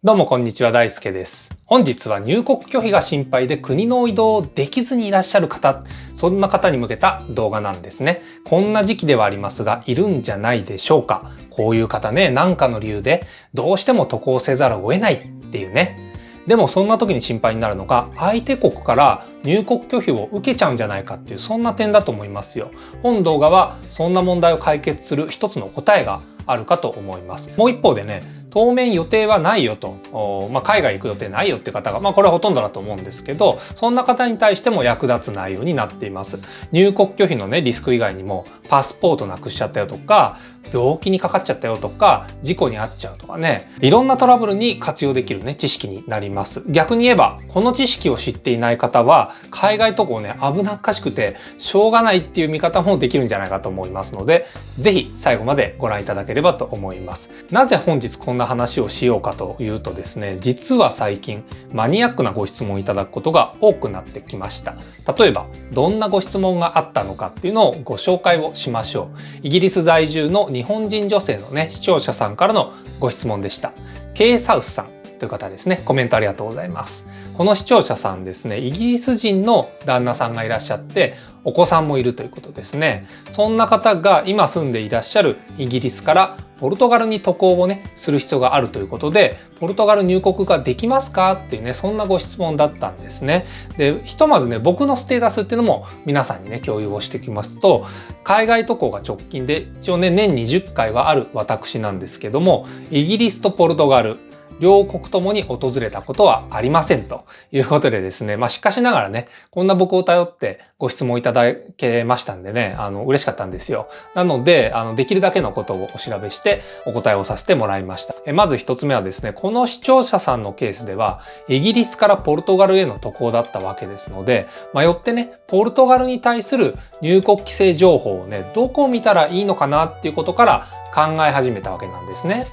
どうもこんにちは、大輔です。本日は入国拒否が心配で国の移動できずにいらっしゃる方、そんな方に向けた動画なんですね。こんな時期ではありますが、いるんじゃないでしょうか。こういう方ね、何かの理由でどうしても渡航せざるを得ないっていうね。でもそんな時に心配になるのが、相手国から入国拒否を受けちゃうんじゃないかっていう、そんな点だと思いますよ。本動画はそんな問題を解決する一つの答えがあるかと思います。もう一方でね、当面予定はないよと、海外行く予定ないよって方が、これはほとんどだと思うんですけど、そんな方に対しても役立つ内容になっています。入国拒否のね、リスク以外にも、パスポートなくしちゃったよとか、病気にかかっちゃったよとか、事故に遭っちゃうとかね、いろんなトラブルに活用できるね、知識になります。逆に言えば、この知識を知っていない方は、海外渡航ね、危なっかしくて、しょうがないっていう見方もできるんじゃないかと思いますので、ぜひ最後までご覧いただければと思います。なぜ本日こんな話をしようかというとですね、実は最近マニアックなご質問をいただくことが多くなってきました。例えば、どんなご質問があったのかっていうのをご紹介をしましょう。イギリス在住の日本人女性のね、視聴者さんからのご質問でした。Kサウスさんという方ですね。コメントありがとうございます。この視聴者さんですね、イギリス人の旦那さんがいらっしゃって、お子さんもいるということですね。そんな方が今住んでいらっしゃるイギリスからポルトガルに渡航をね、する必要があるということで、ポルトガル入国ができますかっていうね、そんなご質問だったんですね。で、ひとまずね、僕のステータスっていうのも皆さんにね、共有をしてきますと、海外渡航が直近で、一応ね、年に10回はある私なんですけども、イギリスとポルトガル、両国ともに訪れたことはありませんということでですね、しかしながらね、こんな僕を頼ってご質問いただけましたんでね、嬉しかったんですよ。なので、できるだけのことをお調べしてお答えをさせてもらいました。まず一つ目はですね、この視聴者さんのケースでは、イギリスからポルトガルへの渡航だったわけですので、よってね、ポルトガルに対する入国規制情報をね、どこを見たらいいのかなっていうことから考え始めたわけなんですね。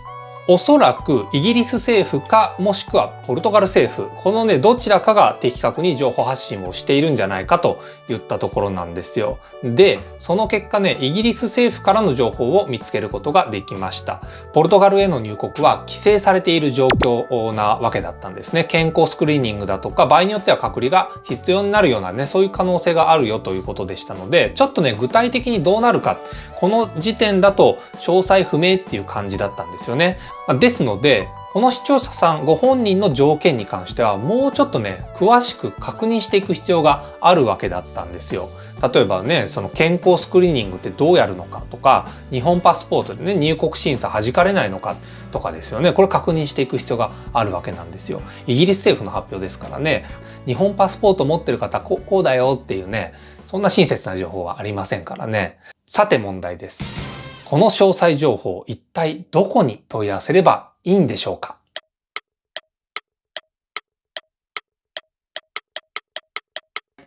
おそらくイギリス政府かもしくはポルトガル政府、このね、どちらかが的確に情報発信をしているんじゃないかといったところなんですよ。で、その結果ね、イギリス政府からの情報を見つけることができました。ポルトガルへの入国は規制されている状況なわけだったんですね。健康スクリーニングだとか、場合によっては隔離が必要になるようなね、そういう可能性があるよということでしたので、ちょっとね、具体的にどうなるか、この時点だと詳細不明っていう感じだったんですよね。ですので、この視聴者さんご本人の条件に関してはもうちょっとね、詳しく確認していく必要があるわけだったんですよ。例えばね、その健康スクリーニングってどうやるのかとか、日本パスポートでね、入国審査弾かれないのかとかですよね。これ確認していく必要があるわけなんですよ。イギリス政府の発表ですからね、日本パスポート持ってる方こうだよっていうね、そんな親切な情報はありませんからね。さて問題です。この詳細情報、一体どこに問い合わせればいいんでしょうか？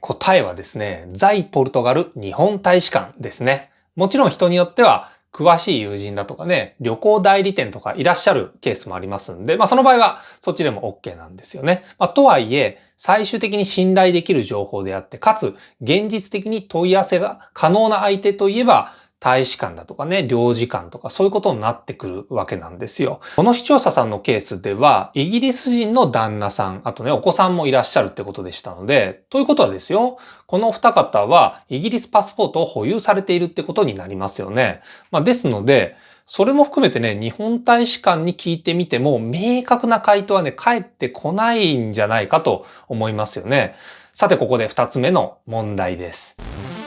答えはですね、在ポルトガル日本大使館ですね。もちろん人によっては、詳しい友人だとかね、旅行代理店とかいらっしゃるケースもありますんで、その場合はそっちでも OK なんですよね。とはいえ、最終的に信頼できる情報であって、かつ現実的に問い合わせが可能な相手といえば、大使館だとかね、領事館とかそういうことになってくるわけなんですよ。この視聴者さんのケースでは、イギリス人の旦那さん、あとね、お子さんもいらっしゃるってことでしたので、ということはですよ、この二方はイギリスパスポートを保有されているってことになりますよね。ですので、それも含めてね、日本大使館に聞いてみても、明確な回答はね、返ってこないんじゃないかと思いますよね。さて、ここで二つ目の問題です。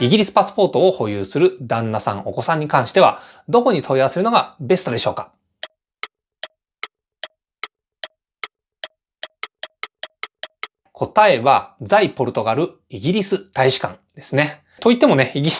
イギリスパスポートを保有する旦那さん、お子さんに関しては、どこに問い合わせるのがベストでしょうか？答えは、在ポルトガルイギリス大使館ですね。といってもね、イギ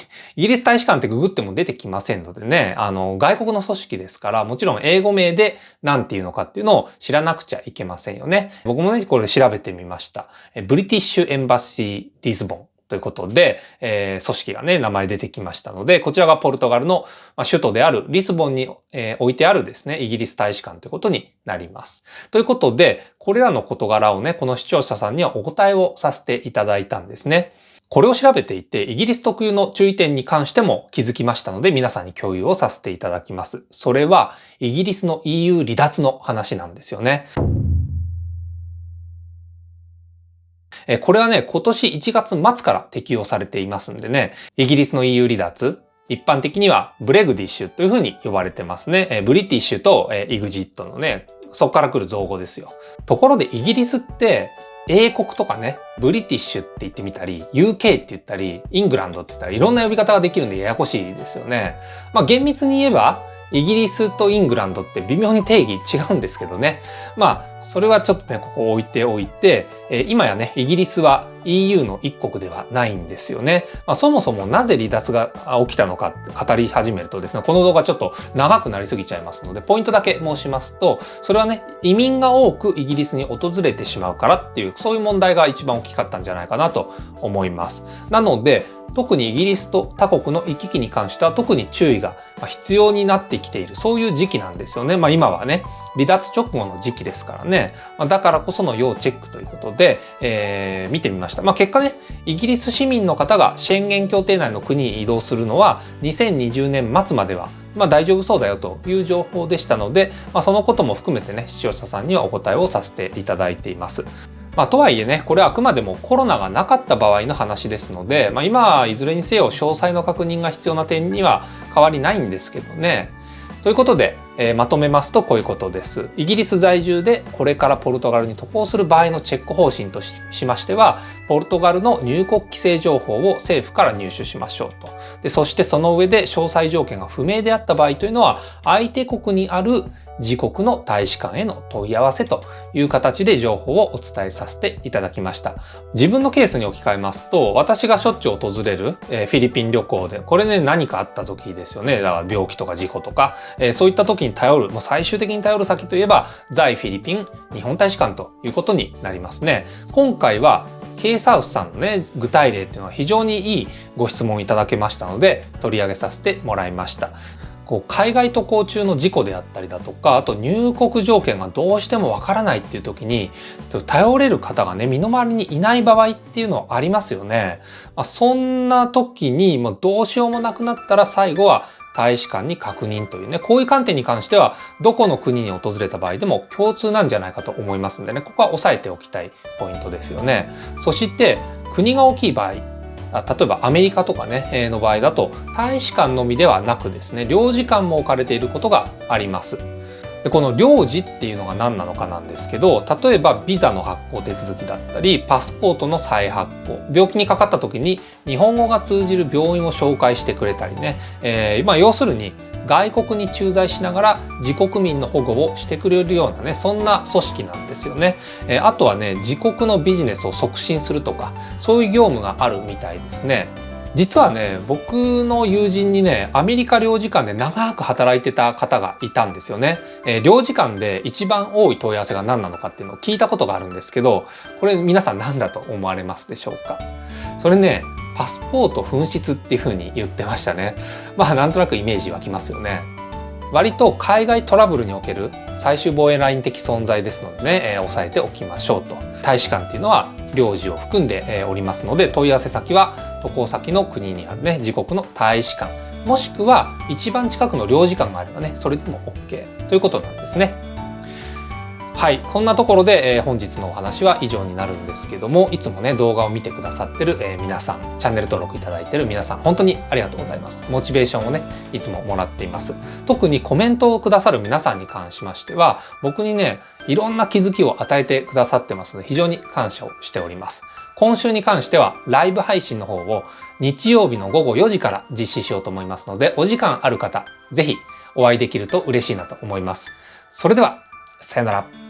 リス大使館ってググっても出てきませんのでね、外国の組織ですから、もちろん英語名で何て言うのかっていうのを知らなくちゃいけませんよね。僕もね、これ調べてみました。ブリティッシュエンバシー・リスボン。ということで、組織がね、名前出てきましたので、こちらがポルトガルの首都であるリスボンに置いてあるですね、イギリス大使館ということになります。ということで、これらの事柄をね、この視聴者さんにはお答えをさせていただいたんですね。これを調べていて、イギリス特有の注意点に関しても気づきましたので、皆さんに共有をさせていただきます。それは、イギリスの EU 離脱の話なんですよね。これはね、今年1月末から適用されていますんでね、イギリスの EU 離脱、一般的にはブレグディッシュというふうに呼ばれてますね。ブリティッシュとイグジットのね、そこから来る造語ですよ。ところでイギリスって英国とかね、ブリティッシュって言ってみたり、UK って言ったり、イングランドって言ったり、いろんな呼び方ができるんでややこしいですよね。厳密に言えば、イギリスとイングランドって微妙に定義違うんですけどね。それはちょっとね、ここ置いておいて、今やね、イギリスは EU の一国ではないんですよね。そもそもなぜ離脱が起きたのかって語り始めるとですね、この動画ちょっと長くなりすぎちゃいますので、ポイントだけ申しますと、それはね、移民が多くイギリスに訪れてしまうからっていう、そういう問題が一番大きかったんじゃないかなと思います。なので、特にイギリスと他国の行き来に関しては特に注意が必要になってきている、そういう時期なんですよね。今はね、離脱直後の時期ですからね。だからこその要チェックということで、見てみました。結果ね、イギリス市民の方がシェンゲン協定内の国に移動するのは2020年末までは大丈夫そうだよという情報でしたので、そのことも含めてね、視聴者さんにはお答えをさせていただいています。とはいえね、これはあくまでもコロナがなかった場合の話ですので、今いずれにせよ詳細の確認が必要な点には変わりないんですけどね。ということで、まとめますとこういうことです。イギリス在住でこれからポルトガルに渡航する場合のチェック方針としましては、ポルトガルの入国規制情報を政府から入手しましょうと。そしてその上で詳細条件が不明であった場合というのは、相手国にある自国の大使館への問い合わせという形で情報をお伝えさせていただきました。自分のケースに置き換えますと、私がしょっちゅう訪れるフィリピン旅行で、これね、何かあった時ですよね。だから病気とか事故とか、そういった時に頼る、最終的に頼る先といえば、在フィリピン日本大使館ということになりますね。今回はKサウスさんのね、具体例っていうのは非常にいいご質問いただけましたので、取り上げさせてもらいました。海外渡航中の事故であったりだとか、あと入国条件がどうしてもわからないっていう時に頼れる方がね、身の回りにいない場合っていうのはありますよね。そんな時にどうしようもなくなったら最後は大使館に確認というね、こういう観点に関してはどこの国に訪れた場合でも共通なんじゃないかと思いますんでね、ここは押さえておきたいポイントですよね。そして国が大きい場合、例えばアメリカとかね、の場合だと大使館のみではなくですね、領事館も置かれていることがあります。でこの領事っていうのが何なのかなんですけど、例えばビザの発行手続きだったり、パスポートの再発行、病気にかかった時に日本語が通じる病院を紹介してくれたりね、要するに外国に駐在しながら自国民の保護をしてくれるようなね、そんな組織なんですよね。あとはね、自国のビジネスを促進するとか、そういう業務があるみたいですね。実はね、僕の友人にね、アメリカ領事館で長く働いてた方がいたんですよね。領事館で一番多い問い合わせが何なのかっていうのを聞いたことがあるんですけど、これ皆さん何だと思われますでしょうか？それね、パスポート紛失っていう風に言ってましたね。なんとなくイメージ湧きますよね。割と海外トラブルにおける最終防衛ライン的存在ですのでね、押さえておきましょうと。大使館っていうのは領事を含んでおりますので、問い合わせ先は渡航先の国にあるね、自国の大使館、もしくは一番近くの領事館があればね、それでも OK ということなんですね。はい、こんなところで、本日のお話は以上になるんですけども、いつもね動画を見てくださってる、皆さん、チャンネル登録いただいてる皆さん、本当にありがとうございます。モチベーションをねいつももらっています。特にコメントをくださる皆さんに関しましては、僕にねいろんな気づきを与えてくださってますので、非常に感謝をしております。今週に関してはライブ配信の方を日曜日の午後4時から実施しようと思いますので、お時間ある方、ぜひお会いできると嬉しいなと思います。それでは、さよなら。